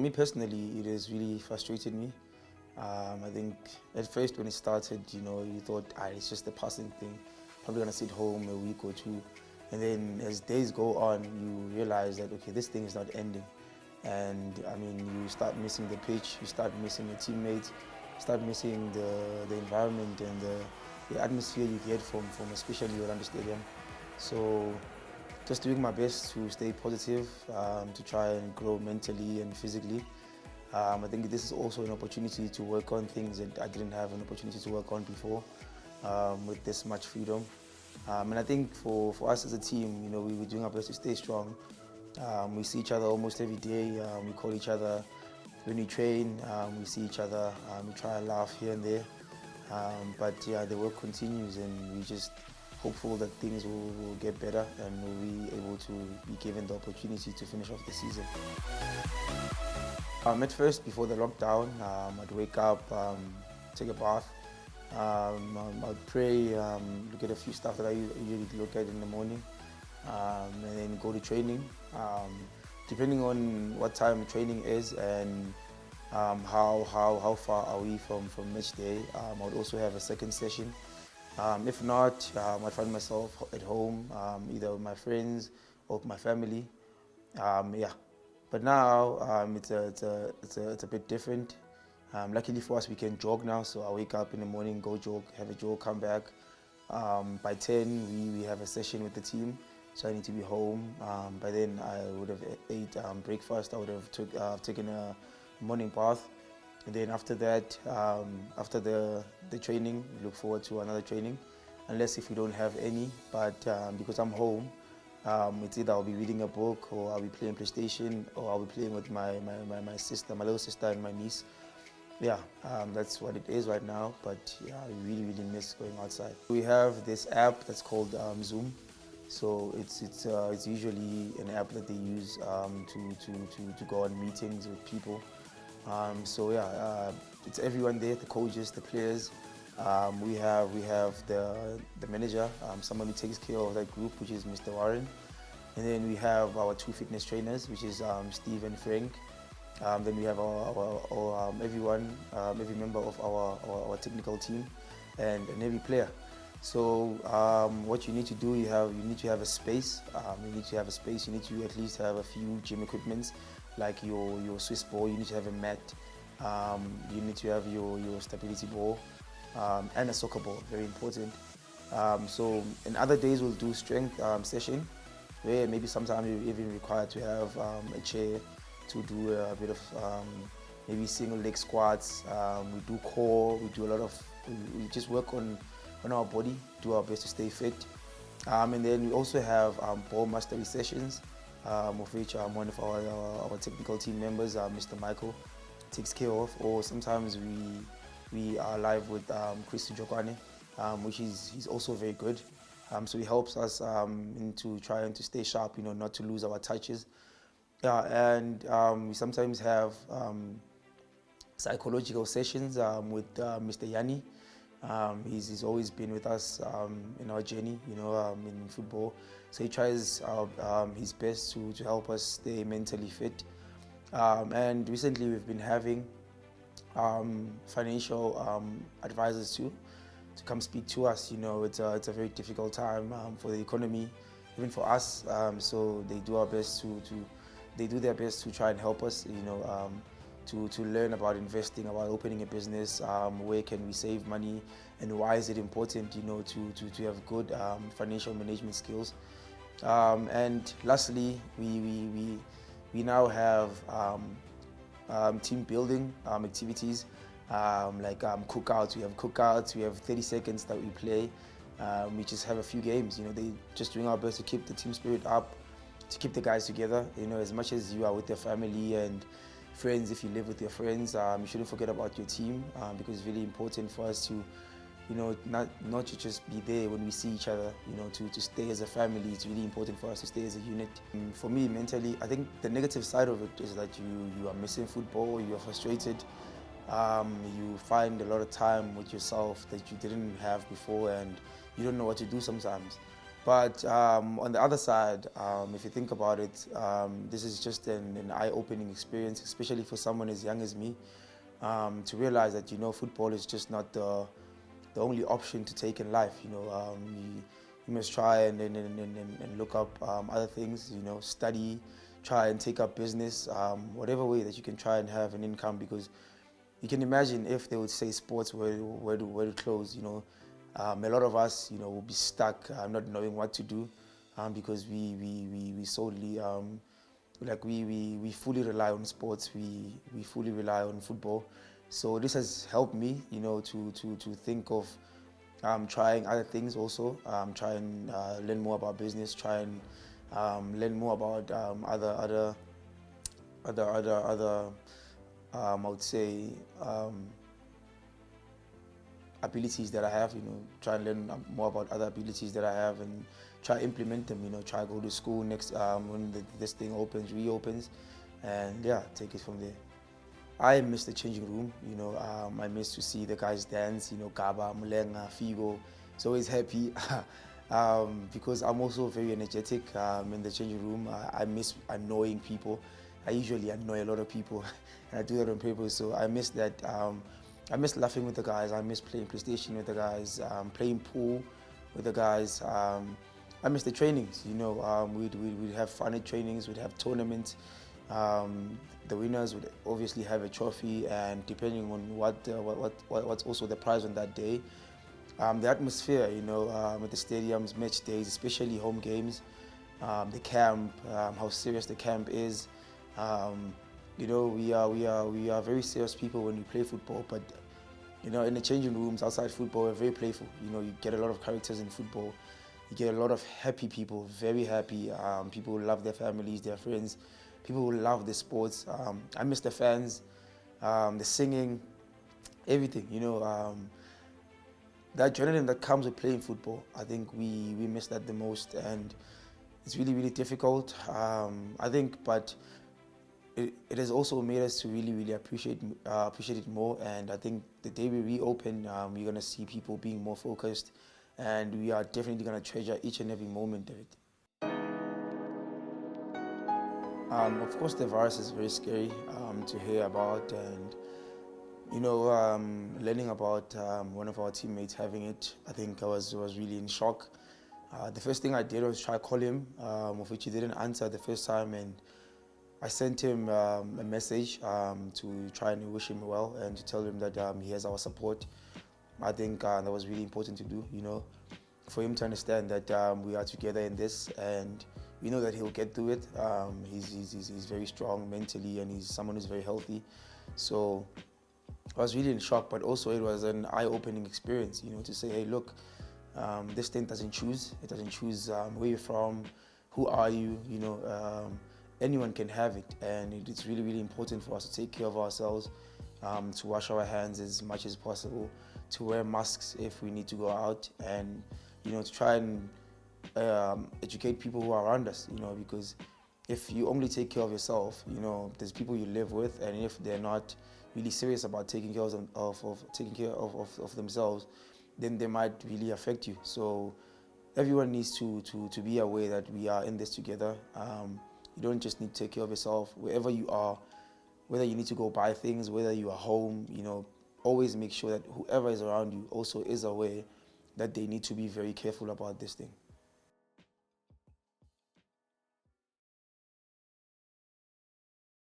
me personally, it has really frustrated me. I think at first when it started, you thought, it's just a passing thing. Probably gonna sit home a week or two. And then as days go on, you realize that, okay, this thing is not ending. And I mean, you start missing the pitch, you start missing your teammates, you start missing the environment and the atmosphere you get from especially Orlando Stadium. So just doing my best to stay positive, to try and grow mentally and physically. I think this is also an opportunity to work on things that I didn't have an opportunity to work on before, with this much freedom. And I think for us as a team, we're doing our best to stay strong. We see each other almost every day. We call each other when we train. We see each other. We try and laugh here and there. But yeah, the work continues, and we're just hopeful that things will get better and we'll be able to be given the opportunity to finish off the season. At first, before the lockdown, I'd wake up, take a bath, I'd pray, look at a few stuff that I usually look at in the morning, and then go to training. Depending on what time training is and how far are we from match day, I would also have a second session. If not, I find myself at home, either with my friends or with my family. Yeah. But now it's a bit different. Luckily for us, we can jog now. So I wake up in the morning, go jog, have a jog, come back. By 10, we have a session with the team. So I need to be home. By then, I would have ate breakfast. I would have taken a morning bath. And then after that, after the training, we look forward to another training. Unless if we don't have any. But because I'm home, it's either I'll be reading a book or I'll be playing PlayStation or I'll be playing with my sister, my little sister and my niece. Yeah, that's what it is right now, but yeah, I really miss going outside. We have this app that's called Zoom. So it's usually an app that they use to go on meetings with people. So yeah, it's everyone there, the coaches, the players. We have the manager, someone who takes care of that group, which is Mr. Warren. And then we have our two fitness trainers, which is Steve and Frank. Then we have everyone, every member of our technical team, and every player. So what you need to do, you need to have a space. You need to have a space. You need to at least have a few gym equipments, like your Swiss ball. You need to have a mat. You need to have your stability ball. And a soccer ball, very important. So in other days we'll do strength session, where maybe sometimes you're even required to have a chair to do a bit of maybe single leg squats. We do core, we do a lot of, we just work on our body, do our best to stay fit. And then we also have ball mastery sessions, of which one of our technical team members, Mr. Michael, takes care of, or sometimes we are live with Chris Njokwane, which he's also very good. So he helps us into trying to stay sharp, not to lose our touches. And we sometimes have psychological sessions with Mr. Yanni. He's always been with us in our journey, in football. So he tries his best to help us stay mentally fit. And recently we've been having financial advisors to come speak to us. It's a very difficult time for the economy, even for us. So they do their best to try and help us. To learn about investing, about opening a business, where can we save money, and why is it important, to have good financial management skills. And lastly, we now have team building activities, like cookouts. We have cookouts. We have 30 seconds that we play. We just have a few games. They just doing our best to keep the team spirit up, to keep the guys together. As much as you are with your family and friends, if you live with your friends, you shouldn't forget about your team, because it's really important for us to, not to just be there when we see each other. To stay as a family. It's really important for us to stay as a unit. For me, mentally, I think the negative side of it is that you are missing football. You are frustrated. You find a lot of time with yourself that you didn't have before, and you don't know what to do sometimes. But on the other side, if you think about it, this is just an eye-opening experience, especially for someone as young as me, to realize that, football is just not the only option to take in life. You must try and look up other things, study, try and take up business, whatever way that you can try and have an income, because you can imagine if they would say sports were to close, a lot of us, will be stuck, not knowing what to do, because we solely, we fully rely on sports, we fully rely on football. So this has helped me, to think of trying other things also, try and learn more about business, try and learn more about other I would say, abilities that I have, try and learn more about other abilities that I have and try implement them, try go to school next when this thing reopens, and yeah, take it from there. I miss the changing room, I miss to see the guys dance, Gaba, Mulenga, Figo. It's always happy because I'm also very energetic in the changing room. I miss annoying people. I usually annoy a lot of people and I do that on purpose, so I miss that. I miss laughing with the guys, I miss playing PlayStation with the guys, playing pool with the guys. I miss the trainings, we'd have funny trainings, we'd have tournaments. The winners would obviously have a trophy, and depending on what's also the prize on that day. The atmosphere, at the stadiums, match days, especially home games, the camp, how serious the camp is. We are very serious people when we play football, but in the changing rooms outside football, we're very playful. You get a lot of characters in football. You get a lot of happy people, very happy. People who love their families, their friends, people who love the sports. I miss the fans, the singing, everything. The adrenaline that comes with playing football, I think we miss that the most, and it's really, really difficult. I think, but it has also made us to really, really appreciate it more. And I think the day we reopen, we're going to see people being more focused, and we are definitely going to treasure each and every moment of it. Of course, the virus is very scary to hear about, and learning about one of our teammates having it, I think I was really in shock. The first thing I did was try to call him, of which he didn't answer the first time, and I sent him a message to try and wish him well and to tell him that he has our support. I think that was really important to do, for him to understand that we are together in this, and we know that he'll get through it. He's very strong mentally, and he's someone who's very healthy. So I was really in shock, but also it was an eye-opening experience, to say, hey, look, this thing doesn't choose. It doesn't choose where you're from, who are you, anyone can have it. And it's really, really important for us to take care of ourselves, to wash our hands as much as possible, to wear masks if we need to go out, and, to try and educate people who are around us, because if you only take care of yourself, there's people you live with, and if they're not really serious about taking care of themselves, then they might really affect you. So everyone needs to be aware that we are in this together. You don't just need to take care of yourself wherever you are, whether you need to go buy things, whether you are home, always make sure that whoever is around you also is aware that they need to be very careful about this thing.